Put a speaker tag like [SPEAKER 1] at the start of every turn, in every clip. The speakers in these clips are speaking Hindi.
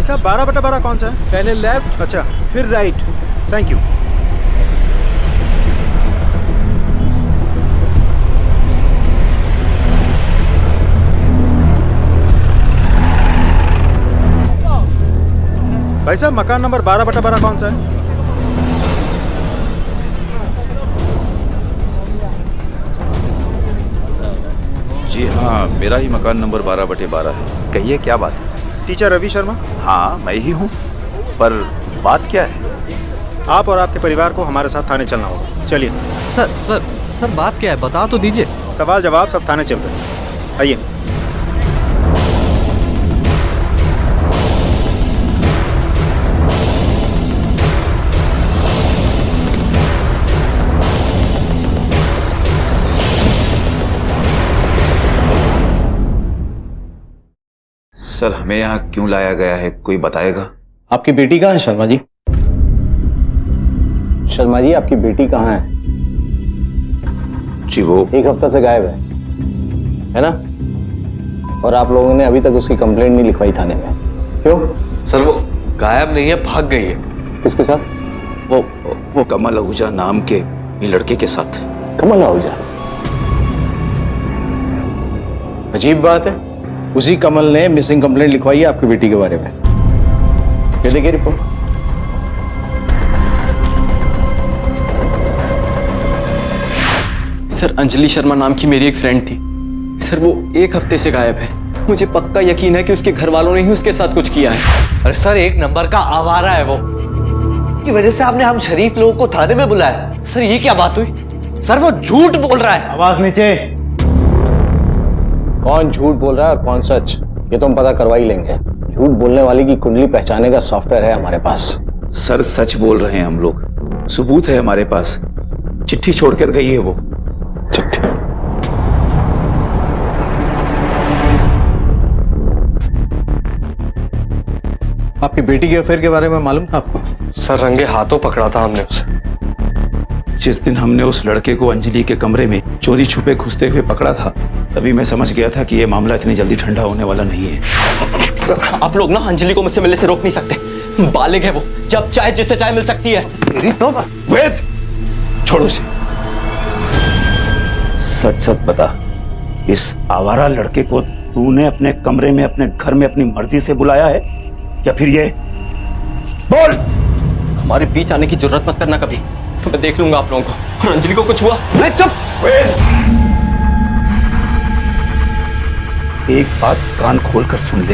[SPEAKER 1] साहब 12/12 कौन सा है?
[SPEAKER 2] पहले लेफ्ट,
[SPEAKER 1] अच्छा,
[SPEAKER 2] फिर राइट।
[SPEAKER 1] Thank you. भाई साहब मकान नंबर 12/12 कौन सा है?
[SPEAKER 3] जी हाँ, मेरा ही मकान नंबर 12/12 है।
[SPEAKER 4] कहिए क्या बात है?
[SPEAKER 1] टीचर रवि शर्मा।
[SPEAKER 4] हाँ मैं ही हूँ, पर बात क्या है?
[SPEAKER 1] आप और आपके परिवार को हमारे साथ थाने चलना होगा। चलिए।
[SPEAKER 5] सर सर सर बात क्या है, बता तो दीजिए।
[SPEAKER 1] सवाल जवाब सब थाने चल रहे हैं। आइए।
[SPEAKER 3] सर, हमें यहाँ क्यों लाया गया है, कोई बताएगा?
[SPEAKER 6] आपकी बेटी कहाँ है शर्मा जी? शर्मा जी आपकी बेटी कहाँ है?
[SPEAKER 3] जी वो
[SPEAKER 6] 1 हफ्ता से गायब है ना? और आप लोगों ने अभी तक उसकी कंप्लेंट नहीं लिखवाई थाने में, क्यों?
[SPEAKER 2] सर वो गायब नहीं है, भाग गई है।
[SPEAKER 6] किसके साथ?
[SPEAKER 3] वो कमल आहूजा नाम के ये लड़के के साथ।
[SPEAKER 6] कमल आहूजा? अजीब बात है, उसी कमल ने मिसिंग कंप्लेंट लिखवाई है आपकी बेटी के बारे में। ये देखिए रिपोर्ट।
[SPEAKER 7] सर अंजलि शर्मा नाम की मेरी एक फ्रेंड थी सर, वो 1 हफ्ते से गायब है। मुझे पक्का यकीन है कि उसके घर वालों ने ही उसके साथ कुछ किया है।
[SPEAKER 2] अरे सर 1 नंबर का आवारा है वो, की वजह से आपने हम शरीफ लोगों को थाने में बुलाया। सर ये क्या बात हुई? सर वो झूठ बोल रहा है।
[SPEAKER 6] आवाज नीचे। कौन झूठ बोल रहा है और कौन सच, ये तो हम पता करवा ही लेंगे। झूठ बोलने वाले की कुंडली पहचानने का सॉफ्टवेयर है हमारे पास।
[SPEAKER 3] सर सच बोल रहे हैं हम लोग, सबूत है हमारे पास। चिट्ठी छोड़कर गई है वो।
[SPEAKER 6] चिट्ठी? आपकी बेटी के अफेयर के बारे में मालूम था आपको?
[SPEAKER 2] सर रंगे हाथों पकड़ा था हमने उसे।
[SPEAKER 3] जिस दिन हमने उस लड़के को अंजलि के कमरे में चोरी छुपे घुसते हुए पकड़ा था, तभी मैं समझ गया था कि ये मामला इतनी जल्दी ठंडा होने वाला नहीं है।
[SPEAKER 7] आप लोग ना अंजलि को मुझसे मिलने से रोक नहीं सकते। बालिग है वो, जब चाहे जिससे चाहे मिल सकती है।
[SPEAKER 2] मेरी तो
[SPEAKER 3] वेद, छोड़ो उसे। सच सच बता, इस आवारा लड़के को तूने अपने कमरे में अपने घर में अपनी मर्जी से बुलाया है या फिर ये? बोल।
[SPEAKER 7] हमारे बीच आने की जरूरत मत करना कभी, तो मैं देख लूंगा आप लोगों को। और अंजलि को कुछ हुआ?
[SPEAKER 3] मैं चुप। एक बात कान खोल कर सुन ले,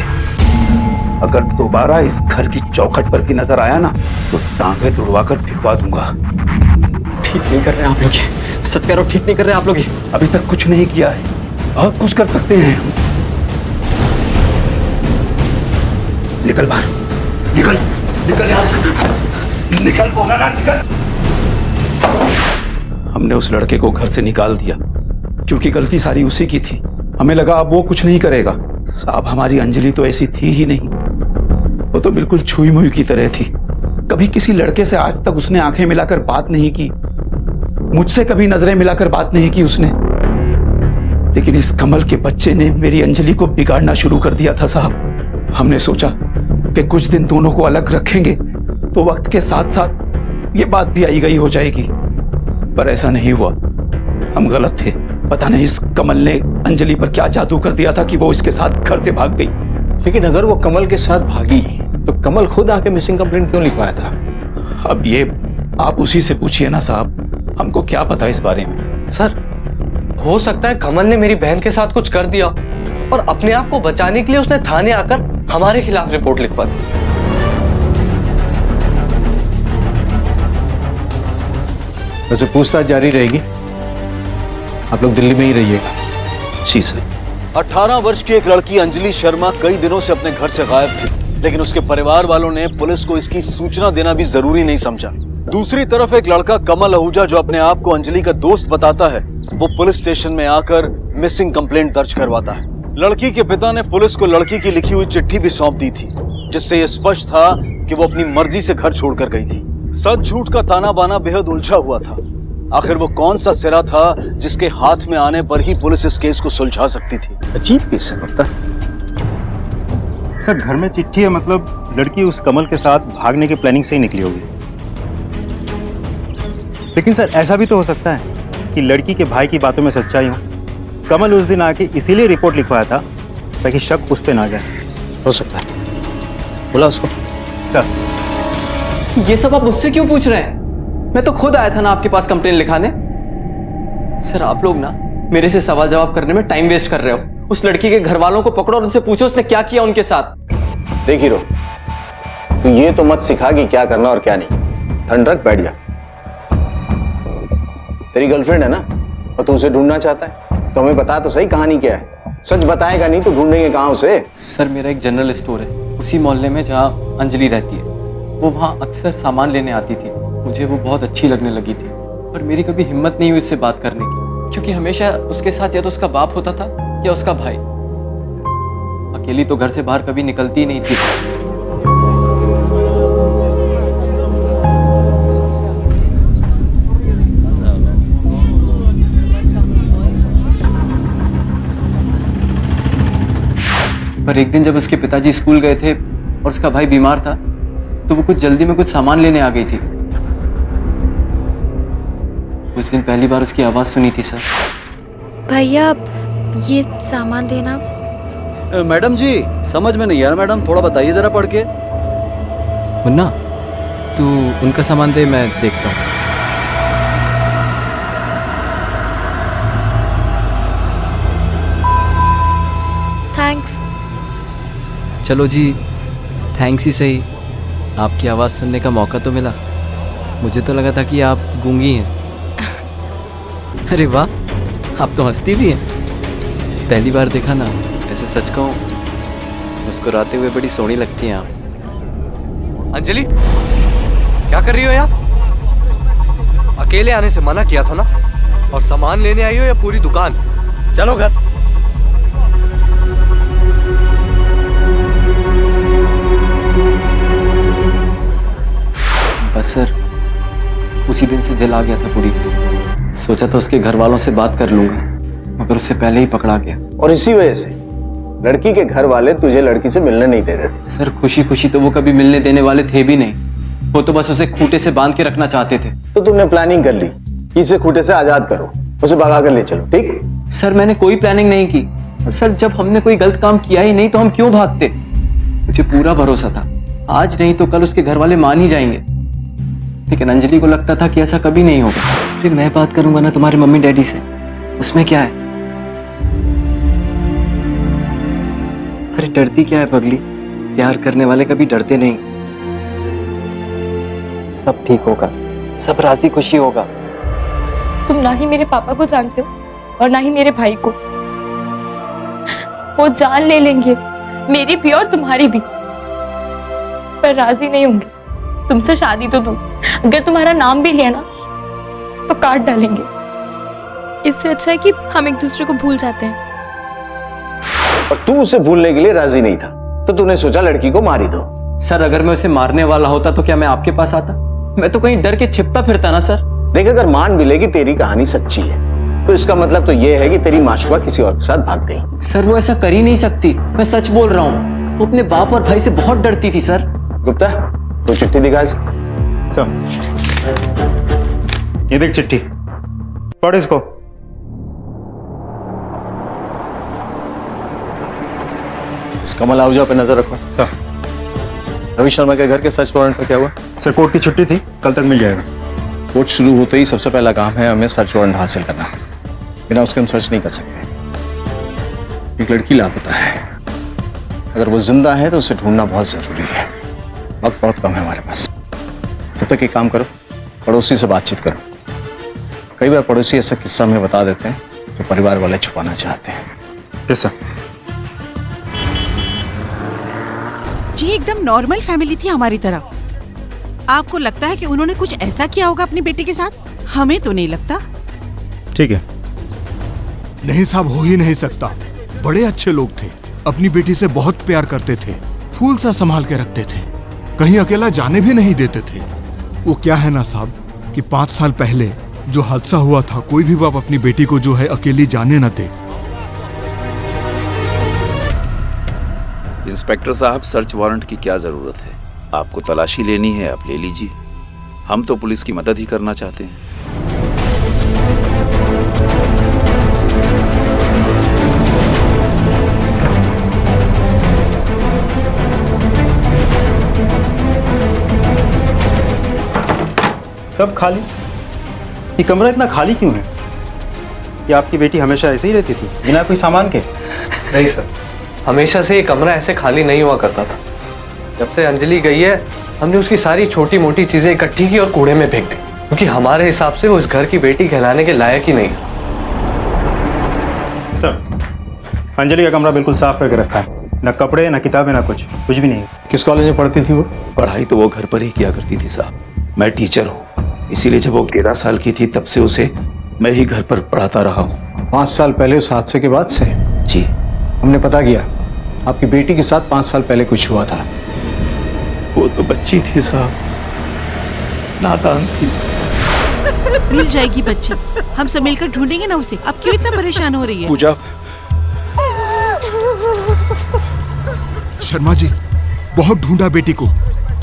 [SPEAKER 3] अगर दोबारा इस घर की चौखट पर भी नजर आया ना तो टांगे तुड़वा कर फिरवा दूंगा।
[SPEAKER 7] ठीक नहीं कर रहे आप लोग ये, सच कह रहा हूं, ठीक नहीं कर रहे आप लोग ये।
[SPEAKER 3] अभी तक कुछ नहीं किया है, बहुत कुछ कर सकते हैं। निकल बाहर, निकल निकल यहां से, निकल बोला ना, निकल। हमने उस लड़के को घर से निकाल दिया क्योंकि गलती सारी उसी की थी। हमें लगा अब वो कुछ नहीं करेगा। साहब हमारी अंजलि तो ऐसी थी ही नहीं, वो तो बिल्कुल छुई मुई की तरह थी। कभी किसी लड़के से आज तक उसने आंखें मिलाकर बात नहीं की, मुझसे कभी नजरें मिलाकर बात नहीं की उसने। लेकिन इस कमल के बच्चे ने मेरी अंजलि को बिगाड़ना शुरू कर दिया था साहब। हमने सोचा कि कुछ दिन दोनों को अलग रखेंगे तो वक्त के साथ साथ ये बात भी आई गई हो जाएगी, पर ऐसा नहीं हुआ। हम गलत थे। पता नहीं इस कमल ने अंजलि पर क्या जादू कर दिया था कि वो इसके साथ घर से भाग गई।
[SPEAKER 6] लेकिन अगर वो कमल के साथ भागी तो कमल खुद आके मिसिंग कंप्लेंट क्यों लिखवाया था?
[SPEAKER 3] अब ये आप उसी से पूछिए ना साहब, हमको क्या पता इस बारे में।
[SPEAKER 2] सर हो सकता है कमल ने मेरी बहन के साथ कुछ कर दिया और अपने आप को बचाने के लिए उसने थाने आकर हमारे खिलाफ रिपोर्ट लिखवा दी।
[SPEAKER 6] वैसे पूछताछ जारी रहेगी, आप लोग दिल्ली में ही रहिएगा।
[SPEAKER 3] जी सर।
[SPEAKER 8] 18 वर्ष की एक लड़की अंजलि शर्मा कई दिनों से अपने घर से गायब थी, लेकिन उसके परिवार वालों ने पुलिस को इसकी सूचना देना भी जरूरी नहीं समझा। दूसरी तरफ एक लड़का कमल आहूजा जो अपने आप को अंजलि का दोस्त बताता है, वो पुलिस स्टेशन में आकर मिसिंग कंप्लेंट दर्ज करवाता है। लड़की के पिता ने पुलिस को लड़की की लिखी हुई चिट्ठी भी सौंप दी थी, जिससे यह स्पष्ट था कि वो अपनी मर्जी से घर छोड़कर गई थी। सच झूठ का ताना बाना बेहद उलझा हुआ था। आखिर वो कौन सा सिरा था जिसके हाथ में आने पर ही पुलिस इस केस को सुलझा सकती थी?
[SPEAKER 6] अजीब केस है लगता है।
[SPEAKER 1] सर घर में चिट्ठी है, मतलब लड़की उस कमल के साथ भागने की प्लानिंग से ही निकली होगी। लेकिन सर ऐसा भी तो हो सकता है कि लड़की के भाई की बातों में सच्चाई हो। कमल उस दिन आके इसीलिए रिपोर्ट लिखवाया था ताकि शक उस पे ना जाए।
[SPEAKER 6] हो सकता है, बोला उसको।
[SPEAKER 1] चल
[SPEAKER 7] ये सब आप मुझसे क्यों पूछ रहे हैं? मैं तो खुद आया था ना आपके पास कंप्लेन लिखाने। सर आप लोग ना मेरे से सवाल जवाब करने में टाइम वेस्ट कर रहे हो। उस लड़की के घर वालों को पकड़ो और उनसे पूछो उसने क्या किया उनके साथ।
[SPEAKER 6] देख हीरो, तू ये तो मत सिखा कि क्या करना और क्या नहीं। ठंड रख, बैठ जा। तेरी गर्लफ्रेंड है ना, और तू उसे ढूंढना चाहता है तो हमें बता तो सही कहानी क्या है। सच बताएगा नहीं तो ढूंढेंगे कहां उसे।
[SPEAKER 7] सर मेरा एक जनरल स्टोर है उसी मोहल्ले में जहाँ अंजलि रहती है। वो वहाँ अक्सर सामान लेने आती थी। मुझे वो बहुत अच्छी लगने लगी थी, पर मेरी कभी हिम्मत नहीं हुई उससे बात करने की, क्योंकि हमेशा उसके साथ या तो उसका बाप होता था या उसका भाई। अकेली तो घर से बाहर कभी निकलती ही नहीं थी। पर एक दिन जब उसके पिताजी स्कूल गए थे और उसका भाई बीमार था तो वो कुछ जल्दी में कुछ सामान लेने आ गई थी। उस दिन पहली बार उसकी आवाज सुनी थी। सर
[SPEAKER 9] भैया ये सामान देना।
[SPEAKER 5] मैडम जी समझ में नहीं यार मैडम, थोड़ा बताइए जरा पढ़ के। मुन्ना तू उनका सामान दे, मैं देखता हूँ।
[SPEAKER 9] थैंक्स।
[SPEAKER 5] चलो जी, थैंक्स ही सही, आपकी आवाज़ सुनने का मौका तो मिला। मुझे तो लगा था कि आप गूंगी हैं। अरे वाह, आप तो हंसती भी हैं। पहली बार देखा ना, ऐसे सच कहूँ मुस्कुराते हुए बड़ी सोहनी लगती हैं आप। अंजलि क्या कर रही हो यार? अकेले आने से मना किया था ना, और सामान लेने आई हो या पूरी दुकान? चलो घर।
[SPEAKER 7] बस सर उसी दिन से दिल आ गया था पूरी। सोचा था उसके घर वालों से बात कर लूंगा, मगर उससे पहले ही पकड़ा गया।
[SPEAKER 6] और इसी वजह से लड़की के घर वाले तुझे लड़की से मिलने नहीं दे रहे थे।
[SPEAKER 7] सर खुशी खुशी तो वो कभी मिलने देने वाले थे भी नहीं। वो तो बस उसे खूंटे से बांध के रखना चाहते थे।
[SPEAKER 6] तो तुमने प्लानिंग कर ली कि इसे खूंटे से आजाद करो, उसे भगा कर ले चलो, ठीक?
[SPEAKER 7] सर मैंने कोई प्लानिंग नहीं की। और सर जब हमने कोई गलत काम किया ही नहीं तो हम क्यों भागते? मुझे पूरा भरोसा था आज नहीं तो कल उसके घर वाले मान ही जाएंगे। लेकिन अंजलि को लगता था कि ऐसा कभी नहीं होगा। अरे मैं बात करूंगा ना तुम्हारे मम्मी डैडी से, उसमें क्या है? अरे डरती क्या है पगली? प्यार करने वाले कभी डरते नहीं। सब ठीक होगा, सब राजी खुशी होगा।
[SPEAKER 9] तुम ना ही मेरे पापा को जानते हो और ना ही मेरे भाई को। वो जान ले लेंगे, मेरी भी और तुम्हारी भी, पर राजी नहीं होंगे। तुमसे शादी तो दूर, अगर तुम्हारा नाम भी लिया ना तो काट डालेंगे। इससे अच्छा है कि हम एक दूसरे को भूल जाते हैं।
[SPEAKER 6] और तू उसे भूलने के लिए राजी नहीं था तो तूने सोचा लड़की को मार ही दो।
[SPEAKER 7] सर अगर मैं उसे मारने वाला होता तो क्या मैं आपके पास आता? मैं तो कहीं डर के छिपता फिरता ना सर।
[SPEAKER 6] देख, अगर मान भी ले कि तेरी कहानी सच्ची है तो इसका मतलब तो यह है कि तेरी माशुका किसी और के साथ भाग गई।
[SPEAKER 7] सर वो ऐसा कर ही नहीं सकती, मैं सच बोल रहा हूँ। वो अपने बाप और भाई से बहुत डरती थी। सर
[SPEAKER 6] गुप्ता तो चिट्ठी दिखा।
[SPEAKER 1] चल ये देख चिट्ठी, पढ़ इसको।
[SPEAKER 6] इस कमल आहूजा पे नजर रखो।
[SPEAKER 1] सर
[SPEAKER 6] रवि शर्मा के घर के सर्च वारंट पर क्या हुआ?
[SPEAKER 1] सर कोर्ट की छुट्टी थी, कल तक मिल जाएगा।
[SPEAKER 6] कोर्ट शुरू होते ही सबसे पहला काम है हमें सर्च वारंट हासिल करना। बिना उसके हम सर्च नहीं कर सकते। एक लड़की लापता है, अगर वो जिंदा है तो उसे ढूंढना बहुत जरूरी है। वक्त बहुत कम है हमारे पास। तब तक एक काम करो, पड़ोसी से बातचीत करो। कई बार पड़ोसी ऐसा किस्सा हमें बता देते हैं जो परिवार वाले छुपाना चाहते हैं।
[SPEAKER 1] Yes sir.
[SPEAKER 10] जी एकदम नॉर्मल फैमिली थी हमारी तरफ। आपको लगता है कि उन्होंने कुछ ऐसा किया होगा अपनी बेटी के साथ? हमें तो नहीं लगता।
[SPEAKER 1] ठीक है।
[SPEAKER 11] नहीं साहब, हो ही नहीं सकता। बड़े अच्छे लोग थे, अपनी बेटी से बहुत प्यार करते थे, फूल सा संभाल के रखते थे, कहीं अकेला जाने भी नहीं देते थे। वो क्या है ना साहब कि 5 साल पहले जो हादसा हुआ था, कोई भी बाप अपनी बेटी को जो है अकेली जाने न दे।
[SPEAKER 4] इंस्पेक्टर साहब, सर्च वारंट की क्या जरूरत है? आपको तलाशी लेनी है, आप ले लीजिए। हम तो पुलिस की मदद ही करना चाहते हैं।
[SPEAKER 1] सब खाली। ये कमरा इतना खाली क्यों है? कि आपकी बेटी हमेशा ऐसे ही रहती थी बिना कोई सामान के?
[SPEAKER 2] नहीं सर, हमेशा से ये कमरा ऐसे खाली नहीं हुआ करता था। जब से अंजलि गई है हमने उसकी सारी छोटी मोटी चीजें इकट्ठी की और कूड़े में फेंक दी, क्योंकि हमारे हिसाब से वो इस घर की बेटी कहलाने के लायक ही नहीं है।
[SPEAKER 1] सर, अंजलि का कमरा बिल्कुल साफ करके रखा है। न कपड़े, न किताबें, न कुछ भी नहीं है।
[SPEAKER 6] किस कॉलेज में पढ़ती थी वो?
[SPEAKER 3] पढ़ाई तो वो घर पर ही किया करती थी साहब। मैं टीचर हूँ, इसीलिए जब वो 11 साल की थी तब से उसे मैं ही घर पर पढ़ाता रहा हूँ।
[SPEAKER 6] 5 साल पहले उस हादसे के बाद से?
[SPEAKER 3] जी।
[SPEAKER 6] हमने पता किया आपकी बेटी के साथ 5 साल पहले कुछ हुआ था।
[SPEAKER 3] वो तो बच्ची थी साहब, नादान थी।
[SPEAKER 10] मिल जाएगी बच्ची, हम सब मिलकर ढूंढेंगे ना उसे। अब क्यों इतना परेशान हो रही है?
[SPEAKER 3] पूजा,
[SPEAKER 11] शर्मा जी, बहुत ढूंढा बेटी को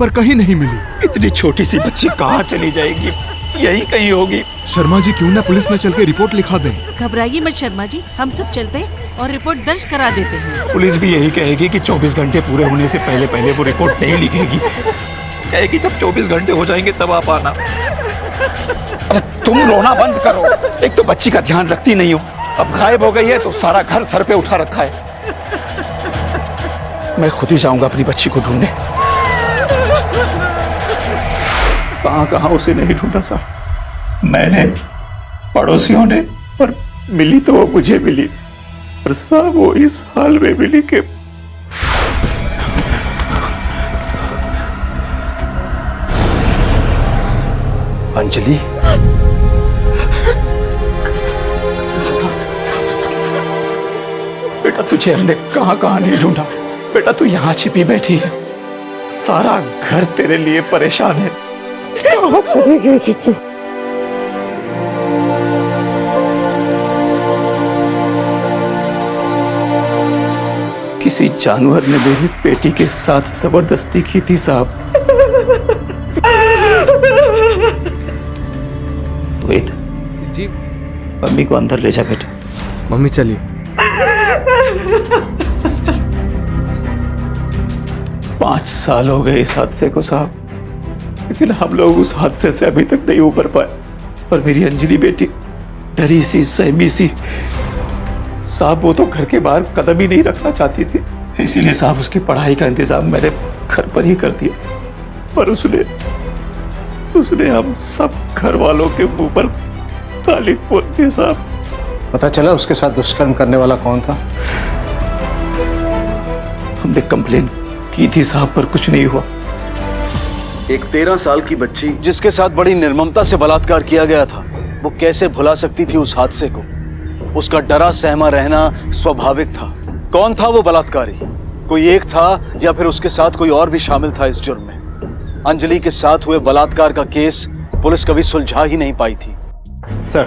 [SPEAKER 11] पर कहीं नहीं मिली।
[SPEAKER 3] इतनी छोटी सी बच्ची कहाँ चली जाएगी? यही कहीं होगी।
[SPEAKER 11] शर्मा जी, क्यों ना पुलिस में चल के रिपोर्ट लिखा दें?
[SPEAKER 10] घबराइए मत शर्मा जी, हम सब चलते हैं और रिपोर्ट दर्ज करा देते हैं।
[SPEAKER 3] पुलिस भी यही कहेगी कि 24 घंटे पूरे होने से पहले पहले वो रिपोर्ट नहीं लिखेगी। कहेगी जब 24 घंटे हो जाएंगे तब आप आना। अरे तुम रोना बंद करो। एक तो बच्ची का ध्यान रखती नहीं हो, अब गायब हो गई है तो सारा घर सर पे उठा रखा है। मैं खुद ही जाऊंगा अपनी बच्ची को ढूंढने। कहाँ कहाँ उसे नहीं ढूंढा साहब, मैंने, पड़ोसियों ने, पर मिली तो वो मुझे मिली, पर साहब वो इस हाल में मिली कि
[SPEAKER 6] अंजलि,
[SPEAKER 3] बेटा तुझे हमने कहाँ कहाँ नहीं ढूंढा। बेटा तू यहाँ छिपी बैठी है, सारा घर तेरे लिए परेशान है। कहाँ चली गई थी तू? किसी जानवर ने मेरी बेटी के साथ जबरदस्ती की थी साहब। वेद
[SPEAKER 7] जी।
[SPEAKER 3] मम्मी को अंदर ले जा बेटा।
[SPEAKER 7] मम्मी चलिए।
[SPEAKER 3] 5 साल हो गए इस हादसे को साहब, लेकिन हम लोग उस हादसे से अभी तक नहीं उबर पाए। और मेरी अंजलि बेटी डरी सी, सहमी सी साहब, वो तो घर के बाहर कदम ही नहीं रखना चाहती थी। इसीलिए साहब उसकी पढ़ाई का इंतजाम मैंने घर पर ही कर दिया, पर उसने हम सब घर वालों के मुंह पर काली पोत दी साहब।
[SPEAKER 6] पता चला उसके साथ दुष्कर्म करने वाला कौन था?
[SPEAKER 3] हमने कंप्लेन की थी साहब, पर कुछ नहीं हुआ।
[SPEAKER 8] एक 13 साल की बच्ची जिसके साथ बड़ी निर्ममता से बलात्कार किया गया था, वो कैसे भुला सकती थी उस हादसे को? उसका डरा सहमा रहना स्वाभाविक था। कौन था वो बलात्कारी? कोई एक था या फिर उसके साथ कोई और भी शामिल था इस जुर्म में? अंजलि के साथ हुए बलात्कार का केस पुलिस कभी सुलझा ही नहीं पाई थी।
[SPEAKER 1] सर,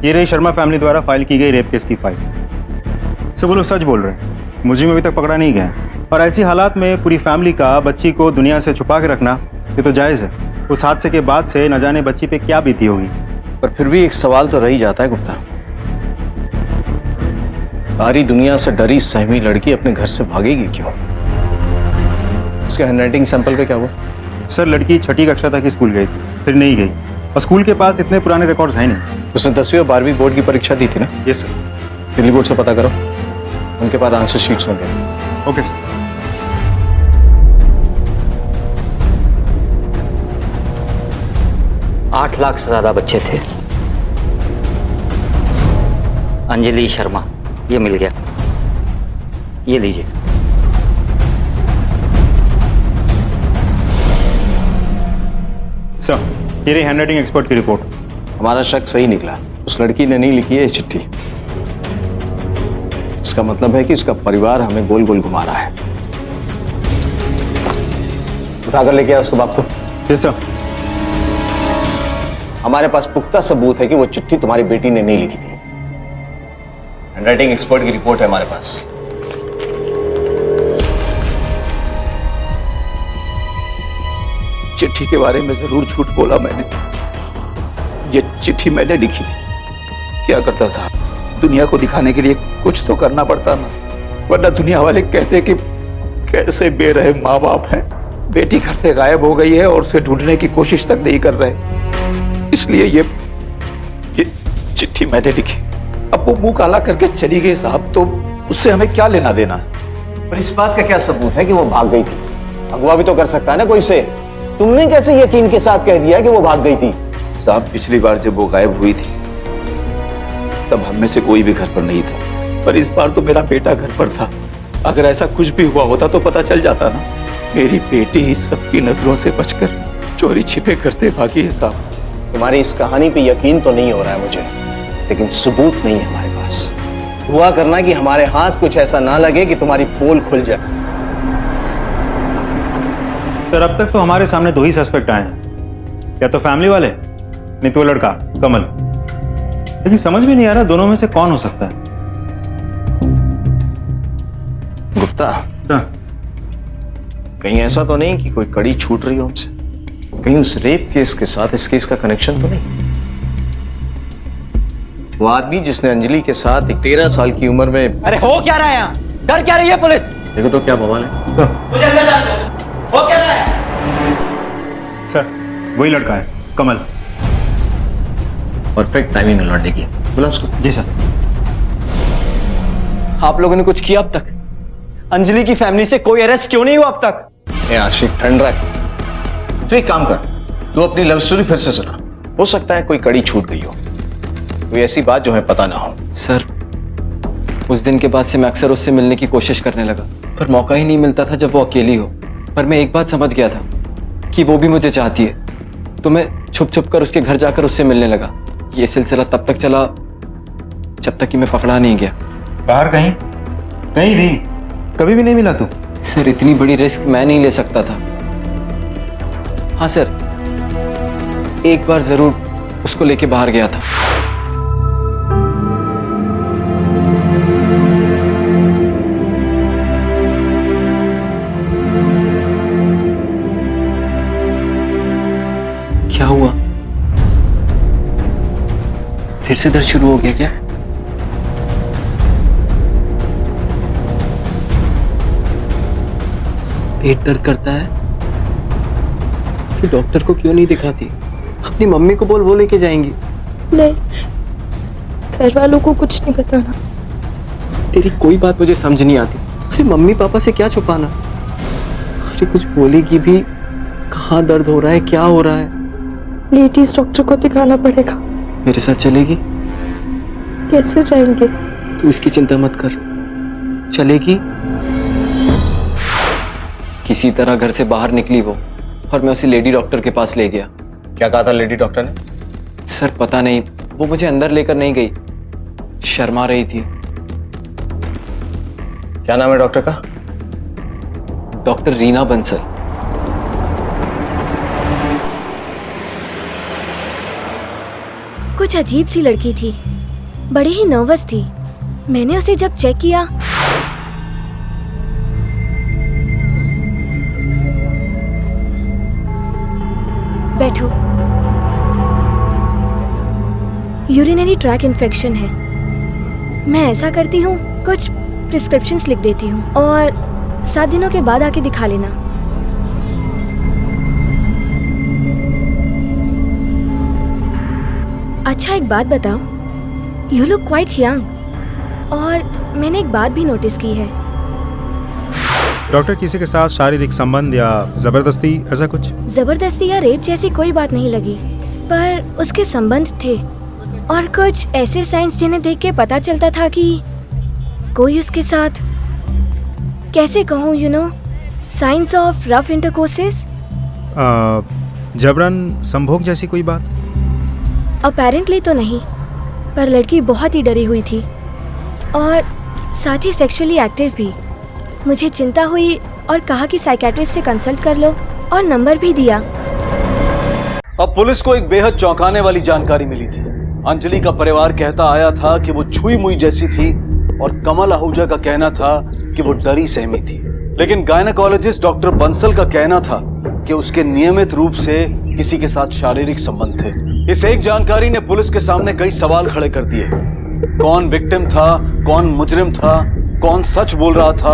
[SPEAKER 1] ये रही शर्मा फैमिली द्वारा फाइल की गई रेप केस की फाइल। सर, वो लोग सच बोल रहे हैं, मुझे अभी तक पकड़ा नहीं गया। और ऐसी हालात में पूरी फैमिली का बच्ची को दुनिया से छुपा के रखना ये तो जायज़ है। उस हादसे के बाद से न जाने बच्ची पे क्या बीती होगी।
[SPEAKER 6] पर फिर भी एक सवाल तो रह ही जाता है गुप्ता, सारी दुनिया से डरी सहमी लड़की अपने घर से भागेगी क्यों? उसके हैंडराइटिंग सैंपल का क्या हुआ?
[SPEAKER 1] सर, लड़की 6ठी कक्षा तक स्कूल गई थी, फिर नहीं गई, और स्कूल के पास इतने पुराने रिकॉर्ड्स हैं नहीं।
[SPEAKER 6] उसने 10वीं और 12वीं बोर्ड की परीक्षा दी थी ना?
[SPEAKER 1] Yes sir.
[SPEAKER 6] दिल्ली बोर्ड से पता करो, उनके पास आंसर शीट्स होंगे।
[SPEAKER 1] Okay sir.
[SPEAKER 12] आठ लाख से ज्यादा बच्चे थे। अंजलि शर्मा, ये मिल गया, ये लीजिए।
[SPEAKER 1] सर, ये रही हैंडराइटिंग एक्सपर्ट की रिपोर्ट।
[SPEAKER 6] हमारा शक सही निकला, उस लड़की ने नहीं लिखी है ये चिट्ठी। इसका मतलब है कि उसका परिवार हमें गोल गोल घुमा रहा है। उठाकर लेके आया उसको बाप को।
[SPEAKER 1] Yes sir.
[SPEAKER 6] हमारे पास पुख्ता सबूत है कि वो चिट्ठी तुम्हारी बेटी ने नहीं लिखी थी। हैंडराइटिंग एक्सपर्ट की रिपोर्ट है हमारे पास।
[SPEAKER 3] चिट्ठी के बारे में जरूर झूठ बोला मैंने। ये चिट्ठी मैंने लिखी थी। क्या करता साहब, दुनिया को दिखाने के लिए कुछ तो करना पड़ता ना, वरना दुनिया वाले कहते कि कैसे बेरहम माँ बाप हैं, बेटी घर से गायब हो गई है और उसे ढूंढने की कोशिश तक नहीं कर रहे। इसलिए ये चिट्ठी मैंने लिखी। अब वो मुंह काला करके चली गई साहब, तो उससे हमें क्या लेना देना।
[SPEAKER 6] पर इस बात का क्या सबूत है कि वो भाग गई थी? अगवा भी तो कर सकता है ना कोई से। तुमने कैसे यकीन के साथ कह दिया कि वो भाग गई थी?
[SPEAKER 3] साहब, पिछली बार जब वो गायब हुई थी तब हम में से कोई भी घर पर नहीं था, पर इस बार तो मेरा बेटा घर पर था। अगर ऐसा कुछ भी हुआ होता तो पता चल जाता ना। मेरी बेटी सबकी नजरों से बचकर चोरी छिपे घर से भागी है साहब।
[SPEAKER 6] तुम्हारी इस कहानी पे यकीन तो नहीं हो रहा है मुझे, लेकिन सबूत नहीं है हमारे पास। दुआ करना कि हमारे हाथ कुछ ऐसा ना लगे कि तुम्हारी पोल खुल जाए।
[SPEAKER 1] सर, अब तक तो हमारे सामने 2 ही सस्पेक्ट आए हैं, या तो फैमिली वाले, नहीं तो वो लड़का कमल। लेकिन समझ में नहीं आ रहा दोनों में से कौन हो सकता है।
[SPEAKER 6] गुप्ता,
[SPEAKER 1] सर,
[SPEAKER 6] कहीं ऐसा तो नहीं कि कोई कड़ी छूट रही हो हमसे? कहीं उस रेप केस के साथ इस केस का कनेक्शन तो नहीं? वो आदमी जिसने अंजलि के साथ एक 13 साल की उम्र में...
[SPEAKER 7] अरे हो क्या रहा है यहाँ? डर क्या रही है पुलिस?
[SPEAKER 6] देखो तो क्या बवाल है।
[SPEAKER 7] मुझे अंदर जाने दो। हो क्या रहा है?
[SPEAKER 1] सर, वही लड़का है, कमल।
[SPEAKER 6] परफेक्ट टाइमिंग है लौटने की। बुला उसको।
[SPEAKER 1] जी सर।
[SPEAKER 7] आप लोगों ने कुछ किया अब तक? अंजलि की फैमिली से कोई अरेस्ट क्यों नहीं हुआ अब तक?
[SPEAKER 6] ए आशिक, ठंड रख। तो एक काम कर, तू अपनी लव स्टोरी फिर से सुना। हो सकता है कोई कड़ी छूट गई हो, कोई ऐसी बात जो हमें पता ना हो।
[SPEAKER 7] सर, उस दिन के बाद से मैं अक्सर उससे मिलने की कोशिश करने लगा, पर मौका ही नहीं मिलता था जब वो अकेली हो। पर मैं एक बात समझ गया था कि वो भी मुझे चाहती है, तो मैं छुप छुप कर उसके घर जाकर उससे मिलने लगा। ये सिलसिला तब तक चला जब तक कि मैं पकड़ा नहीं गया।
[SPEAKER 1] बाहर कहीं? कहीं भी? कभी भी नहीं मिला तू?
[SPEAKER 7] सर, इतनी बड़ी रिस्क मैं नहीं ले सकता था। हाँ सर, एक बार जरूर उसको लेके बाहर गया था। क्या हुआ? फिर से दर्द शुरू हो गया क्या? पेट दर्द करता है? फिर डॉक्टर को क्यों नहीं दिखाती? अपनी मम्मी को बोल, वो लेके जाएंगी।
[SPEAKER 9] नहीं, घर वालों को कुछ नहीं बताना।
[SPEAKER 7] तेरी कोई बात मुझे समझ नहीं आती। अरे मम्मी पापा से क्या छुपाना? अरे कुछ बोलेगी भी, कहाँ दर्द हो रहा है, क्या हो रहा है?
[SPEAKER 9] लेडीज डॉक्टर को दिखाना पड़ेगा।
[SPEAKER 7] मेरे साथ चलेगी?
[SPEAKER 9] कैसे जाएंगे?
[SPEAKER 7] तू इसकी चिंता मत कर, चलेगी। किसी तरह घर से बाहर निकली वो, और मैं उसे लेडी डॉक्टर के पास ले गया।
[SPEAKER 6] क्या कहा था लेडी डॉक्टर ने?
[SPEAKER 7] सर पता नहीं, वो मुझे अंदर लेकर नहीं गई, शर्मा रही थी।
[SPEAKER 6] क्या नाम है डॉक्टर का?
[SPEAKER 7] डॉक्टर रीना बंसल।
[SPEAKER 13] कुछ अजीब सी लड़की थी, बड़ी ही नर्वस थी। मैंने उसे जब चेक किया, बैठो। यूरिनरी ट्रैक इन्फेक्शन है। मैं ऐसा करती हूँ, कुछ प्रिस्क्रिप्शंस लिख देती हूँ और 7 दिनों के बाद आके दिखा लेना। अच्छा एक बात बताओ, यू लुक क्वाइट यंग। और मैंने एक बात भी नोटिस की है।
[SPEAKER 1] डॉक्टर, किसी के साथ शारीरिक संबंध या जबरदस्ती ऐसा कुछ?
[SPEAKER 13] जबरदस्ती या रेप जैसी कोई बात नहीं लगी, पर उसके संबंध थे और कुछ ऐसे साइंस जिन्हें देख के पता चलता था कि कोई उसके साथ, कैसे कहूँ, you know, science of rough intercourses.
[SPEAKER 1] जबरन संभोग जैसी कोई बात?
[SPEAKER 13] अपेरेंटली तो नहीं, पर लड़की बहुत ही डरी हुई थी और साथ ही सेक्सुअली एक्टिव भी। मुझे चिंता हुई और कहा कि साइकियाट्रिस्ट से कंसल्ट कर लो, और नंबर भी दिया।
[SPEAKER 8] अब पुलिस को एक बेहद चौंकाने वाली जानकारी मिली थी। अंजलि का परिवार कहता आया था कि वो छुई मुई जैसी थी और कमल आहूजा का कहना था कि वो डरी सहमी थी। लेकिन गायनेकोलॉजिस्ट डॉक्टर बंसल का कहना था कि उसके नियमित रूप से किसी के साथ शारीरिक संबंध थे। इस एक जानकारी ने पुलिस के सामने कई सवाल खड़े कर दिए। कौन विक्टिम था, कौन मुजरिम था, कौन सच बोल रहा था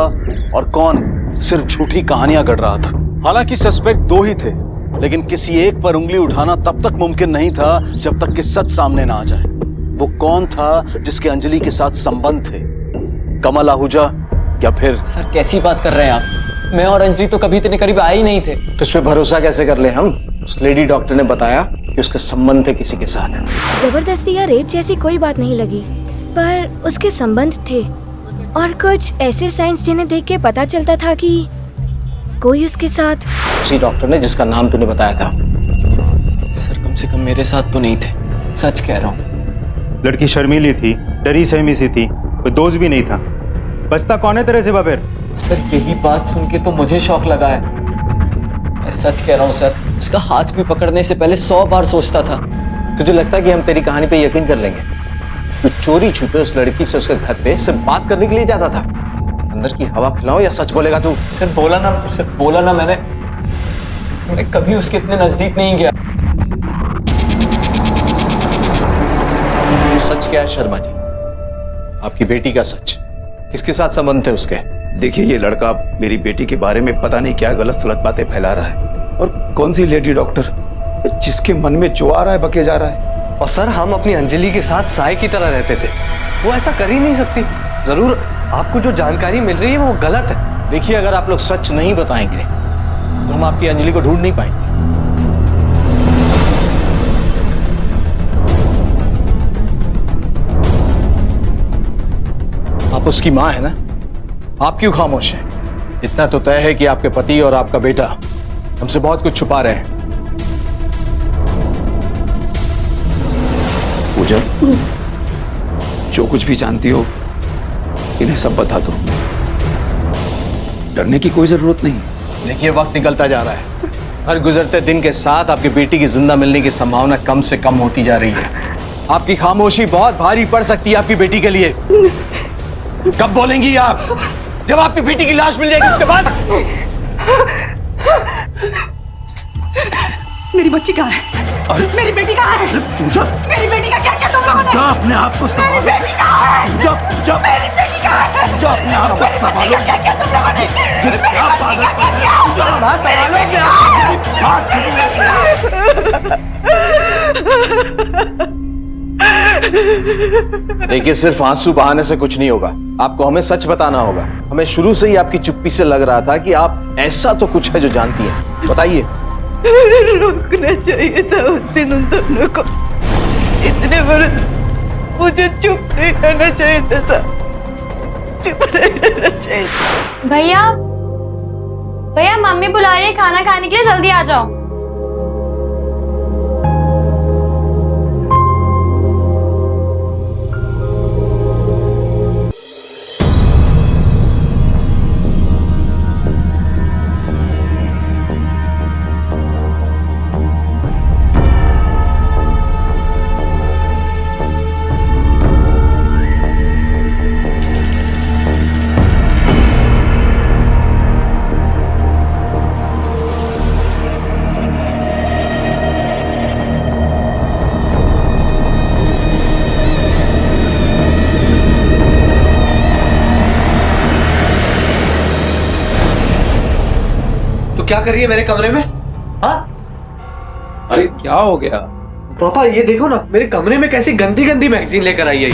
[SPEAKER 8] और कौन सिर्फ झूठी कहानियां गढ़ रहा था। हालांकि सस्पेक्ट दो ही थे, लेकिन किसी एक पर उंगली उठाना तब तक मुमकिन नहीं था जब तक कि सच सामने ना आ जाए। वो कौन था जिसके अंजलि के साथ संबंध थे? कमल आहूजा या फिर?
[SPEAKER 7] सर कैसी बात कर रहे हैं आप? मैं और अंजलि तो कभी इतने करीब आए ही नहीं थे।
[SPEAKER 6] तो इस पे भरोसा कैसे कर ले हम? उस लेडी डॉक्टर ने बताया कि उसके संबंध थे किसी के साथ।
[SPEAKER 13] जबरदस्ती या रेप जैसी कोई बात नहीं लगी, पर उसके संबंध थे और कुछ ऐसे साइंस जिन्हें देख के पता चलता था कि कोई उसके साथ।
[SPEAKER 6] उसी डॉक्टर ने जिसका नाम तूने बताया था।
[SPEAKER 7] सर कम से कम मेरे साथ तो नहीं थे, सच कह रहा हूँ।
[SPEAKER 1] लड़की शर्मीली थी, डरी सहमी सी थी, कोई दोस्त भी नहीं था। बचता कौन है तेरे सिवा फिर?
[SPEAKER 7] सर यही बात सुन के तो मुझे शौक लगा है। मैं सच कह रहा हूँ सर, उसका हाथ भी पकड़ने से पहले 100 बार सोचता था।
[SPEAKER 6] तुझे लगता है कि हम तेरी कहानी पे यकीन कर लेंगे? तू चोरी छुपे उस लड़की से उसके घर पे सिर्फ बात करने के लिए जाता था। अंदर की हवा खिलाओ या सच बोलेगा तू?
[SPEAKER 7] सर बोला ना मैं कभी उसके इतने नजदीक नहीं गया।
[SPEAKER 6] सच क्या है शर्मा जी? आपकी बेटी का सच? किसके साथ संबंध थे उसके?
[SPEAKER 3] देखिए, ये लड़का मेरी बेटी के बारे में पता नहीं क्या गलत सलत बातें फैला रहा है। और कौन सी लेडी डॉक्टर, जिसके मन में जो आ रहा है बके जा रहा है।
[SPEAKER 2] और सर हम अपनी अंजलि के साथ साय की तरह रहते थे, वो ऐसा कर ही नहीं सकती। जरूर आपको जो जानकारी मिल रही है वो गलत है।
[SPEAKER 6] देखिए, अगर आप लोग सच नहीं बताएंगे तो हम आपकी अंजलि को ढूंढ नहीं पाएंगे। आप उसकी मां है ना? आप क्यों खामोश हैं? इतना तो तय है कि आपके पति और आपका बेटा हमसे बहुत कुछ छुपा रहे हैं।
[SPEAKER 3] पूजा, जो कुछ भी जानती हो इन्हें सब बता दो। डरने की कोई जरूरत नहीं।
[SPEAKER 6] देखिए, वक्त निकलता जा रहा है। हर गुजरते दिन के साथ आपकी बेटी की जिंदा मिलने की संभावना कम से कम होती जा रही है। आपकी खामोशी बहुत भारी पड़ सकती है आपकी बेटी के लिए। कब बोलेंगी आप? जब आपकी बेटी की लाश मिल जाएगी उसके बाद।
[SPEAKER 10] मेरी बच्ची कहाँ है? मेरी बेटी कहाँ है? मेरी बेटी का क्या किया तुम लोगों ने?
[SPEAKER 3] अपने आप को
[SPEAKER 10] मेरी बेटी कहाँ है? मेरी बेटी कहाँ है?
[SPEAKER 3] अपने आप को
[SPEAKER 10] मेरी बच्ची का क्या किया तुम लोगों ने? मेरी बच्ची का क्या किया?
[SPEAKER 6] देखिए, सिर्फ आंसू बहाने से कुछ नहीं होगा। आपको हमें सच बताना होगा। हमें शुरू से ही आपकी चुप्पी से लग रहा था कि आप ऐसा तो कुछ है जो जानती हैं। बताइए।
[SPEAKER 10] रुकना चाहिए था उस दिन उन दोनों को। इतने बरस मुझे चुप नहीं रहना चाहिए था सर, चुप नहीं रहना चाहिए।
[SPEAKER 9] भैया मम्मी बुला रही है खाना खाने के लिए, जल्दी आ जाओ।
[SPEAKER 2] क्या कर रही है मेरे कमरे में? हाँ?
[SPEAKER 3] अरे क्या हो गया?
[SPEAKER 2] पापा ये देखो ना, मेरे कमरे में कैसी गंदी गंदी मैगजीन लेकर आई है ये।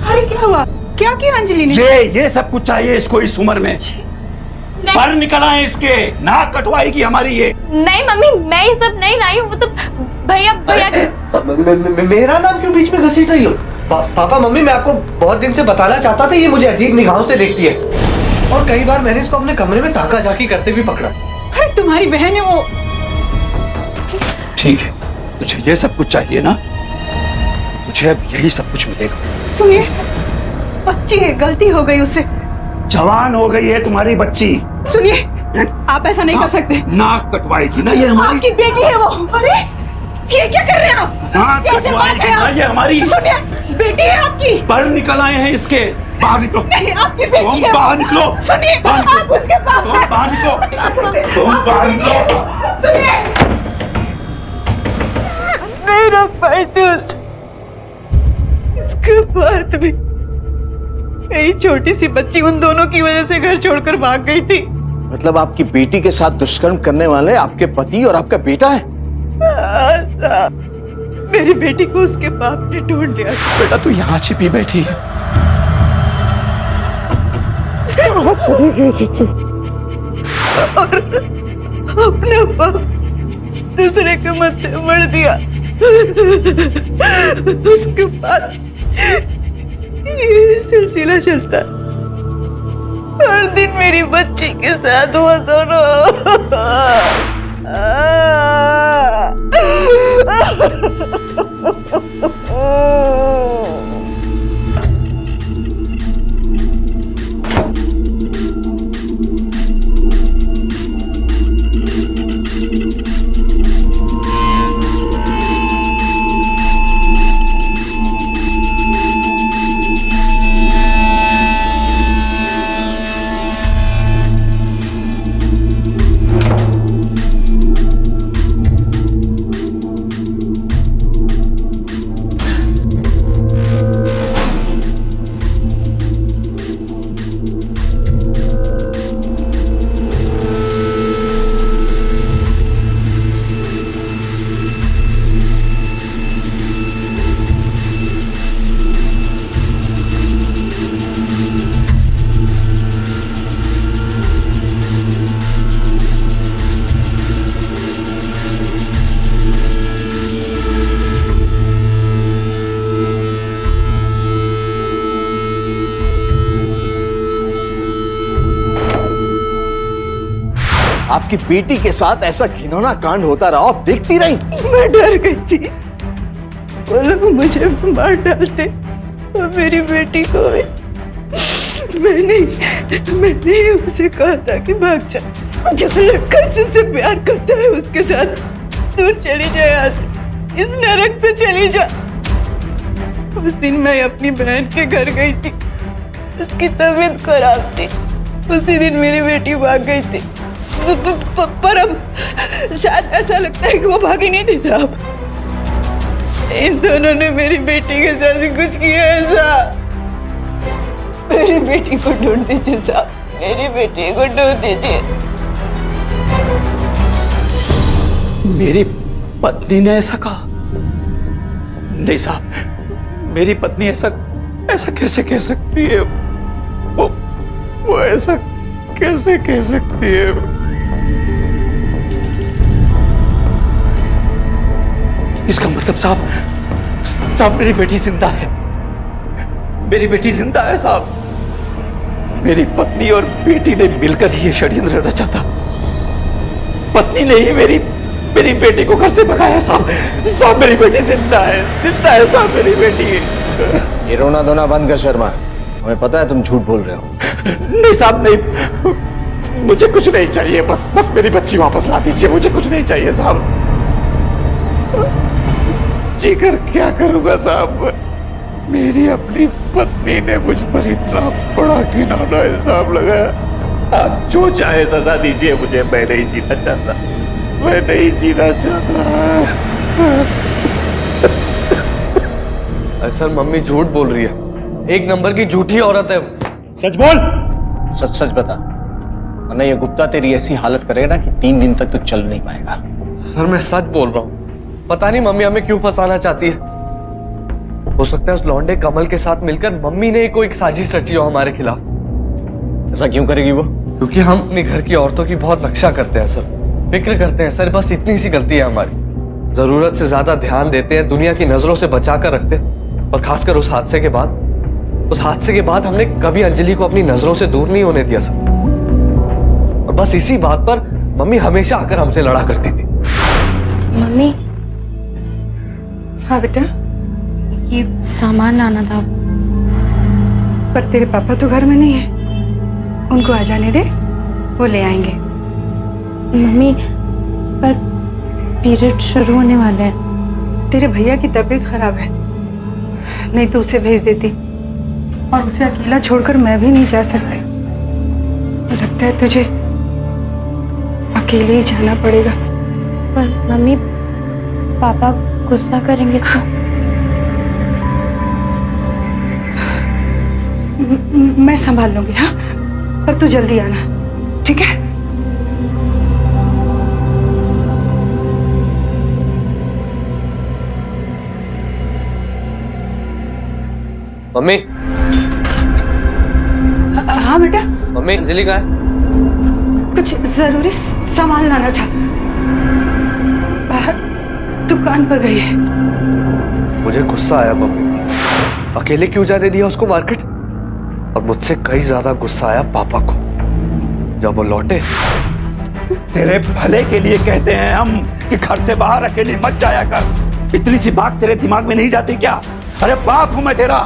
[SPEAKER 10] अरे क्या हुआ? क्या किया अंजलि ने?
[SPEAKER 3] ये सब कुछ चाहिए इसको इस उम्र में? पर निकल आए इसके, नाक कटवाएगी हमारी ये।
[SPEAKER 9] नहीं मम्मी, मैं ये सब नहीं लाई हूँ। वो तो भैया
[SPEAKER 2] मेरा नाम क्यों बीच में घसीट रही हो? पापा मम्मी, मैं आपको बहुत दिन से बताना चाहता था, ये मुझे अजीब निगाहों से देखती है और कई बार मैंने इसको अपने कमरे में ताका झाकी करते भी पकड़ा।
[SPEAKER 10] अरे तुम्हारी बहन है वो।
[SPEAKER 3] ठीक है, तुझे ये सब कुछ चाहिए ना? तुझे अब यही सब कुछ मिलेगा।
[SPEAKER 10] सुनिए, बच्ची है, गलती हो गई उससे।
[SPEAKER 3] जवान हो गई है तुम्हारी बच्ची।
[SPEAKER 10] सुनिए, आप ऐसा नहीं कर सकते।
[SPEAKER 3] नाक कटवाएगी ना ये हमारी।
[SPEAKER 10] आपकी बेटी है वो। अरे ये क्या कर रहे हैं आप?
[SPEAKER 3] नाक कटवाएगी ना ये हमारी।
[SPEAKER 10] सुनिए, बेटी है आपकी।
[SPEAKER 3] पर निकल आए हैं इसके। बाहर निकलो।
[SPEAKER 10] नहीं, आपकी बेटी
[SPEAKER 3] तुम
[SPEAKER 10] है।
[SPEAKER 3] बाहर निकलो।
[SPEAKER 10] सुनिए,
[SPEAKER 3] बाहर निकलो।
[SPEAKER 10] आप उसके बाप
[SPEAKER 3] तुम
[SPEAKER 10] हैं।
[SPEAKER 3] बाहर निकलो। तुम
[SPEAKER 10] आप
[SPEAKER 3] बाहर
[SPEAKER 10] उसकी
[SPEAKER 3] निकलो।
[SPEAKER 10] बेटी हैं। सुनिए, नहीं रोक पाई थी उसे। इसके बाद भी मेरी छोटी सी बच्ची उन दोनों की वजह से घर छोड़कर भाग गई थी।
[SPEAKER 6] मतलब आपकी बेटी के साथ दुष्कर्म करने वाले आपके पति और आपका बेटा है?
[SPEAKER 10] मेरी बेटी को उसके बाप ने ढूंढ लिया।
[SPEAKER 3] बेटा तू यहाँ छिपी बैठी है।
[SPEAKER 10] और अपना बाप दूसरे के मत्थे मर दिया। उसके बाद ये सिलसिला चलता। हर दिन मेरी बच्ची के साथ वो दोनों
[SPEAKER 6] आपकी बेटी के साथ ऐसा घिनौना कांड होता रहा, आप देखती रही।
[SPEAKER 10] मैं डर गई थी। वो लोग मुझे मार डालते और मेरी बेटी को भी। मैंने ही उसे कहा था कि भाग जा। जो लड़का जिससे प्यार करता है उसके साथ दूर चली जाए, यहाँ से, इस नरक से चली जा। उस दिन मैं अपनी बहन के घर गई थी। उसकी तबीयत खराब थी। उसी दिन मेरी बेटी भाग गई थी। पर अब शायद ऐसा लगता है कि वो भागी नहीं थी साहब। इन दोनों ने मेरी बेटी के साथ कुछ किया ऐसा। मेरी बेटी को ढूंढ दीजिए साहब, मेरी बेटी को ढूंढ दीजिए।
[SPEAKER 3] मेरी पत्नी ने ऐसा कहा? नहीं साहब, मेरी पत्नी ऐसा कैसे कह सकती है? वो ऐसा कैसे कह सकती है? इसका मतलब साहब मेरी बेटी जिंदा है। मेरी बेटी जिंदा है साहब। मेरी पत्नी और बेटी ने मिलकर ये षड्यंत्र रचा था। पत्नी ने ही मेरी बेटी को घर से भगाया साहब। मेरी बेटी जिंदा है साहब, मेरी बेटी।
[SPEAKER 6] ये रोना धोना बंद कर शर्मा, हमें पता है तुम झूठ बोल रहे हो।
[SPEAKER 3] नहीं साहब, नहीं, मुझे कुछ नहीं चाहिए। बस मेरी बच्ची वापस ला दीजिए। मुझे कुछ नहीं चाहिए साहब। जीकर क्या करूंगा साहब? मेरी अपनी पत्नी ने मुझ पर इतना बड़ा घिनौना इल्जाम लगाया। आप जो चाहे सजा दीजिए मुझे। मैं नहीं जीना चाहता, मैं नहीं जीना चाहता।
[SPEAKER 2] सर मम्मी झूठ बोल रही है। एक नंबर की झूठी औरत है।
[SPEAKER 6] सच बोल। सच बता, वरना ये गुप्ता तेरी ऐसी हालत करेगा ना कि 3 दिन तक तो चल नहीं पाएगा।
[SPEAKER 2] सर मैं सच बोल रहा हूँ। पता नहीं मम्मी हमें क्यों फंसाना चाहती है। हो सकता है उस लौंडे कमल के साथ मिलकर मम्मी ने कोई साजिश रची हो हमारे खिलाफ।
[SPEAKER 6] ऐसा क्यों करेगी वो?
[SPEAKER 2] क्योंकि हम अपने घर की औरतों की बहुत रक्षा करते हैं सर, फिक्र करते हैं सर। बस इतनी सी गलती है हमारी। जरूरत से ज्यादा ध्यान देते हैं, दुनिया की नजरों से बचा कर रखते हैं। और खासकर उस हादसे के बाद हमने कभी अंजलि को अपनी नजरों से दूर नहीं होने दिया सर। और बस इसी बात पर मम्मी हमेशा आकर हमसे लड़ा करती थी।
[SPEAKER 9] मम्मी,
[SPEAKER 10] हाँ बेटा,
[SPEAKER 9] ये सामान लाना था।
[SPEAKER 10] पर तेरे पापा तो घर में नहीं है। उनको आ जाने दे, वो ले आएंगे।
[SPEAKER 9] मम्मी, पर पीरियड शुरू होने वाले हैं।
[SPEAKER 10] तेरे भैया की तबीयत खराब है, नहीं तो उसे भेज देती। और उसे अकेला छोड़कर मैं भी नहीं जा सकती। लगता है तुझे अकेले ही जाना पड़ेगा।
[SPEAKER 9] पर मम्मी, पापा गुस्सा करेंगे तो?
[SPEAKER 10] मैं संभाल लूंगी। हाँ, पर तू जल्दी आना, ठीक है?
[SPEAKER 2] मम्मी।
[SPEAKER 10] हाँ बेटा।
[SPEAKER 2] मम्मी, अंजलि कहाँ है?
[SPEAKER 10] कुछ जरूरी सामान लाना था, बाहर दुकान पर गई है।
[SPEAKER 2] मुझे गुस्सा आया मम्मी, अकेले क्यों जाने दिया उसको मार्केट। और मुझसे कई ज्यादा गुस्सा आया पापा को जब वो लौटे।
[SPEAKER 3] तेरे भले के लिए कहते हैं हम कि घर से बाहर अकेली मत जाया कर। इतनी सी बात तेरे दिमाग में नहीं जाती क्या? अरे बाप हूं मैं तेरा,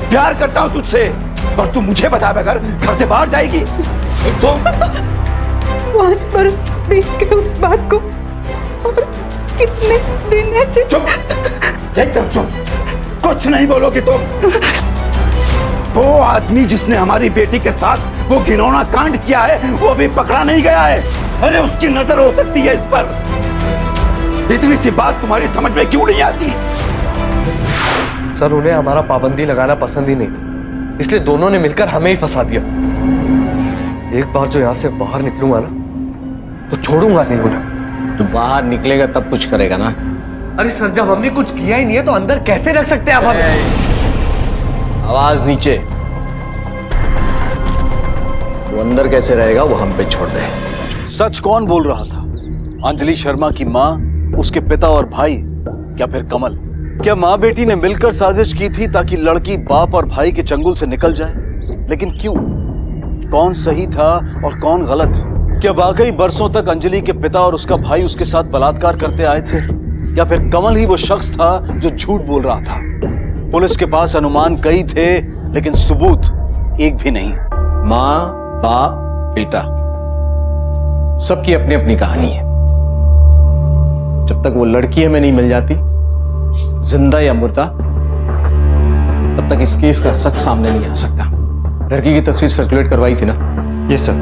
[SPEAKER 3] प्यार करता हूं तुझसे, और तू मुझे बताए बगैर घर से बाहर जाएगी? तो
[SPEAKER 10] 5 बरस बीत गए उस बात को, और कितने दिन ऐसे।
[SPEAKER 3] चुप, एकदम चुप, कुछ नहीं बोलोगे तुम। वो आदमी जिसने हमारी बेटी के साथ वो घिनौना कांड किया है, वो अभी पकड़ा नहीं गया है। अरे उसकी नजर हो सकती है इस पर। इतनी सी बात तुम्हारी समझ में क्यों नहीं आती?
[SPEAKER 2] सर, उन्हें हमारा पाबंदी लगाना पसंद ही नहीं था, इसलिए दोनों ने मिलकर हमें ही फंसा दिया। एक बार जो यहाँ से बाहर निकलूंगा ना, तो छोड़ूंगा नहीं उन्हें।
[SPEAKER 6] तो बाहर निकलेगा तब कुछ करेगा ना?
[SPEAKER 2] अरे सर, जब हमने कुछ किया ही नहीं है तो अंदर कैसे रख सकते हैं आप हमें?
[SPEAKER 6] आवाज नीचे। वो अंदर कैसे रहेगा वो हम पे छोड़ दे।
[SPEAKER 8] सच कौन बोल रहा था? अंजलि शर्मा की माँ, उसके पिता और भाई, या फिर कमल? क्या माँ बेटी ने मिलकर साजिश की थी ताकि लड़की बाप और भाई के चंगुल से निकल जाए? लेकिन क्यों? कौन सही था और कौन गलत? क्या वाकई बरसों तक अंजलि के पिता और उसका भाई उसके साथ बलात्कार करते आए थे, या फिर कमल ही वो शख्स था जो झूठ बोल रहा था? पुलिस के पास अनुमान कई थे, लेकिन सबूत एक भी नहीं।
[SPEAKER 6] माँ, बाप, बेटा, सबकी अपनी अपनी कहानी है। जब तक वो लड़की हमें नहीं मिल जाती, जिंदा या मुर्दा, तब तक इस केस का सच सामने नहीं आ सकता। लड़की की तस्वीर सर्कुलेट करवाई थी ना?
[SPEAKER 1] Yes sir.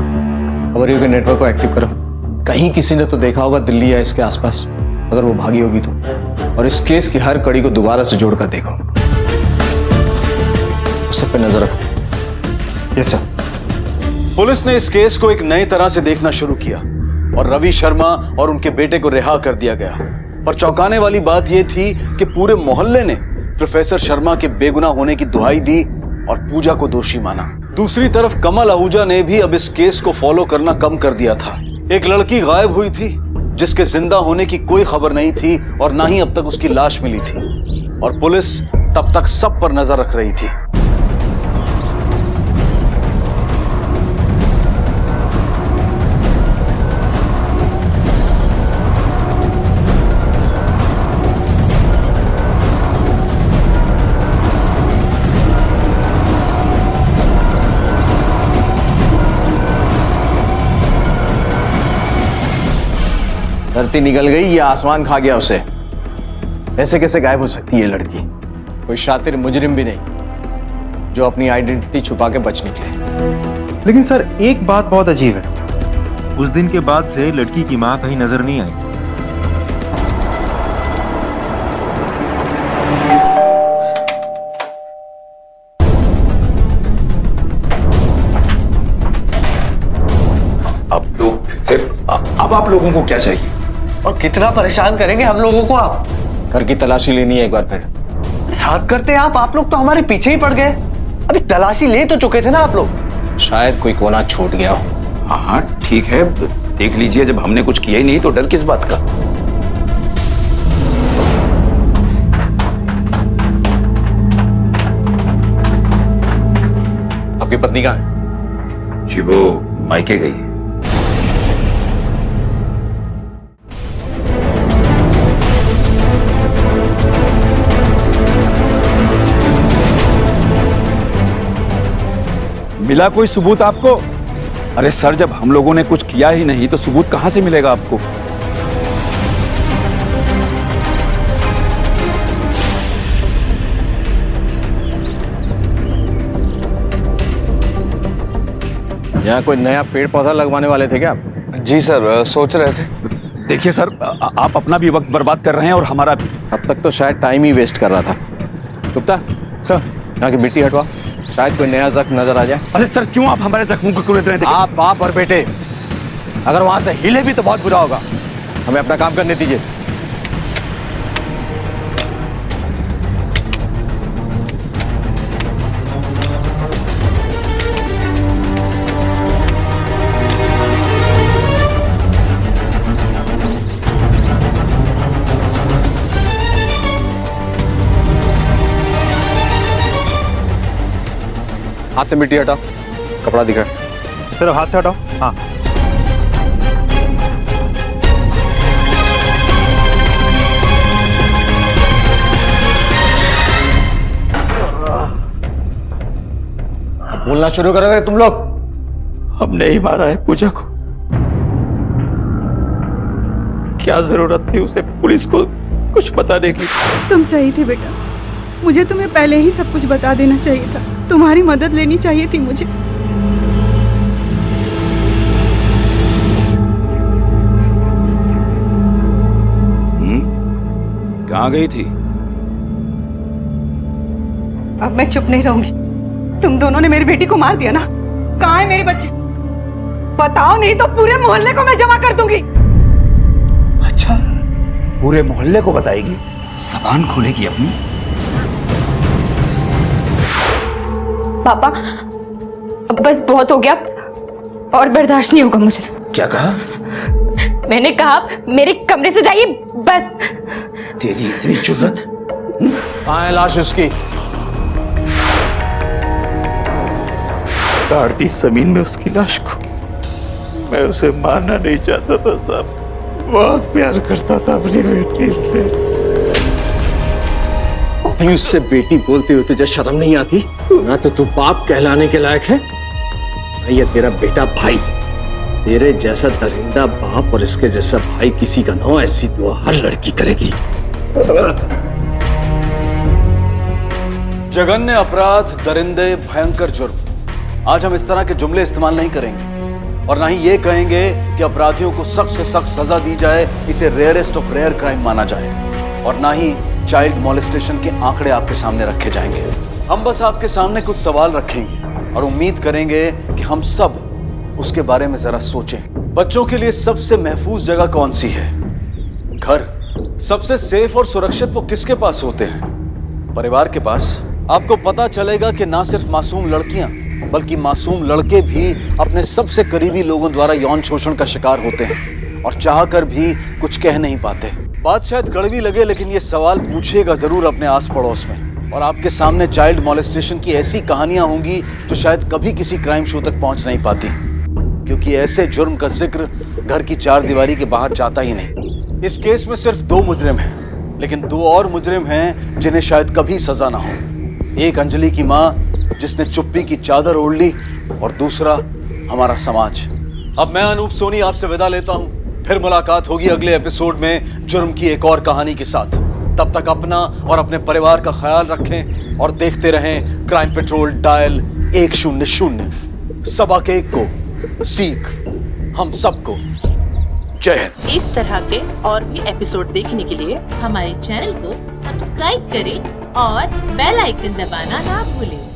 [SPEAKER 6] खबरियों के नेटवर्क को एक्टिव करो। कहीं किसी ने तो देखा होगा दिल्ली या इसके आसपास, अगर वो भागी होगी तो। और इस केस की हर कड़ी को दोबारा से जोड़कर देखो। उस सब पे नजर रखो।
[SPEAKER 1] Yes sir.
[SPEAKER 8] पुलिस ने इस केस को एक नई तरह से देखना शुरू किया और रवि शर्मा और उनके बेटे को रिहा कर दिया गया। पर चौंकाने वाली बात यह थी कि पूरे मोहल्ले ने प्रोफेसर शर्मा के बेगुनाह होने की दुहाई दी और पूजा को दोषी माना। दूसरी तरफ कमल आहूजा ने भी अब इस केस को फॉलो करना कम कर दिया था। एक लड़की गायब हुई थी जिसके जिंदा होने की कोई खबर नहीं थी और ना ही अब तक उसकी लाश मिली थी, और पुलिस तब तक सब पर नजर रख रही थी।
[SPEAKER 6] धरती निकल गई या आसमान खा गया उसे? ऐसे कैसे गायब हो सकती है लड़की? कोई शातिर मुजरिम भी नहीं जो अपनी आइडेंटिटी छुपा के बच निकले।
[SPEAKER 1] लेकिन सर, एक बात बहुत अजीब है। उस दिन के बाद से लड़की की मां कहीं नजर नहीं आई।
[SPEAKER 3] अब आप लोगों को क्या चाहिए?
[SPEAKER 2] और कितना परेशान करेंगे हम लोगों को आप?
[SPEAKER 6] घर की तलाशी लेनी है एक बार फिर।
[SPEAKER 2] याद करते हैं आप लोग तो हमारे पीछे ही पड़ गए। अभी तलाशी ले तो चुके थे ना आप लोग।
[SPEAKER 6] शायद कोई कोना छूट गया हो।
[SPEAKER 4] हाँ ठीक है, देख लीजिए, जब हमने कुछ किया ही नहीं तो डर किस बात का?
[SPEAKER 6] आपकी पत्नी कहाँ है?
[SPEAKER 4] जी वो मायके गई।
[SPEAKER 3] मिला कोई सबूत आपको? अरे सर, जब हम लोगों ने कुछ किया ही नहीं तो सबूत कहां से मिलेगा आपको?
[SPEAKER 6] यहाँ कोई नया पेड़ पौधा लगवाने वाले थे क्या आप?
[SPEAKER 2] जी सर, सोच रहे थे।
[SPEAKER 3] देखिए सर, आप अपना भी वक्त बर्बाद कर रहे हैं और हमारा भी।
[SPEAKER 6] अब तक तो शायद टाइम ही वेस्ट कर रहा था। गुप्ता सर, यहाँ की मिट्टी हटवा, शायद कोई नया जख्म नजर आ जाए।
[SPEAKER 3] अरे सर, क्यों आप हमारे जख्मों को कुरेद रहे थे?
[SPEAKER 6] आप बाप और बेटे अगर वहां से हिले भी तो बहुत बुरा होगा। हमें अपना काम करने दीजिए। हाथ से मिट्टी हटाओ, कपड़ा दिख रहा है।
[SPEAKER 1] इस तरफ हाथ से हटाओ। हाँ,
[SPEAKER 6] बोलना शुरू करोगे तुम लोग?
[SPEAKER 3] हमने ही मारा है पूजा को। क्या जरूरत थी उसे पुलिस को कुछ बताने की?
[SPEAKER 10] तुम सही थे बेटा, मुझे तुम्हें पहले ही सब कुछ बता देना चाहिए था। तुम्हारी मदद लेनी चाहिए थी मुझे।
[SPEAKER 4] कहाँ गई थी?
[SPEAKER 10] अब मैं चुप नहीं रहूंगी। तुम दोनों ने मेरी बेटी को मार दिया ना। कहाँ है मेरे बच्चे? बताओ, नहीं तो पूरे मोहल्ले को मैं जमा कर दूंगी।
[SPEAKER 3] अच्छा, पूरे मोहल्ले को बताएगी? जबान खोलेगी अपनी?
[SPEAKER 9] पापा, अब बस बहुत हो गया, और बर्दाश्त नहीं होगा मुझे।
[SPEAKER 3] क्या कहा?
[SPEAKER 9] मैंने कहा मेरे कमरे से जाइए, बस।
[SPEAKER 3] तेरी इतनी जुर्रत?
[SPEAKER 6] कहाँ है लाश उसकी?
[SPEAKER 3] गाड़ दी जमीन में उसकी लाश को। मैं उसे मारना नहीं चाहता था साहब, बहुत प्यार करता था अपनी बेटी से।
[SPEAKER 6] अभी उससे बेटी बोलते हुए तुझे शर्म नहीं आती? ना तो तू बाप कहलाने के लायक है, ना ये तेरा बेटा भाई। तेरे जैसा दरिंदा बाप और इसके जैसा भाई किसी का ना हो, ऐसी दुआ हर लड़की करेगी।
[SPEAKER 8] जघन्य अपराध, दरिंदे, भयंकर जुर्म। आज हम इस तरह के जुमले इस्तेमाल नहीं करेंगे और ना ही ये कहेंगे कि अपराधियों को सख्त से सख्त सजा दी जाए, इसे रेयरेस्ट ऑफ रेयर क्राइम माना जाए, और ना ही चाइल्ड मॉलेस्टेशन के आंकड़े आपके सामने रखे जाएंगे। हम बस आपके सामने कुछ सवाल रखेंगे और उम्मीद करेंगे कि हम सब उसके बारे में जरा सोचें। बच्चों के लिए सबसे महफूज जगह कौन सी है? घर। सबसे सेफ और सुरक्षित वो किसके पास होते हैं? परिवार के पास। आपको पता चलेगा कि ना सिर्फ मासूम लड़कियां बल्कि मासूम लड़के भी अपने सबसे करीबी लोगों द्वारा यौन शोषण का शिकार होते हैं और चाहकर भी कुछ कह नहीं पाते। बात शायद कड़वी लगे, लेकिन ये सवाल पूछिएगा जरूर अपने आस पड़ोस में, और आपके सामने चाइल्ड मॉलेस्टेशन की ऐसी कहानियां होंगी जो शायद कभी किसी क्राइम शो तक पहुंच नहीं पाती, क्योंकि ऐसे जुर्म का जिक्र घर की चार दीवारी के बाहर जाता ही नहीं। इस केस में सिर्फ 2 मुजरिम हैं, लेकिन 2 और मुजरिम हैं जिन्हें शायद कभी सजा ना हो। एक अंजलि की माँ जिसने चुप्पी की चादर ओढ़ ली, और दूसरा हमारा समाज। अब मैं अनूप सोनी आपसे विदा लेता हूँ। फिर मुलाकात होगी अगले एपिसोड में जुर्म की एक और कहानी के साथ। तब तक अपना और अपने परिवार का ख्याल रखें और देखते रहें क्राइम पेट्रोल डायल 100। सबक एक को सीख हम सबको। जय हिंद।
[SPEAKER 14] इस तरह के और भी एपिसोड देखने के लिए हमारे चैनल को सब्सक्राइब करें और बेल आइकन दबाना ना भूलें।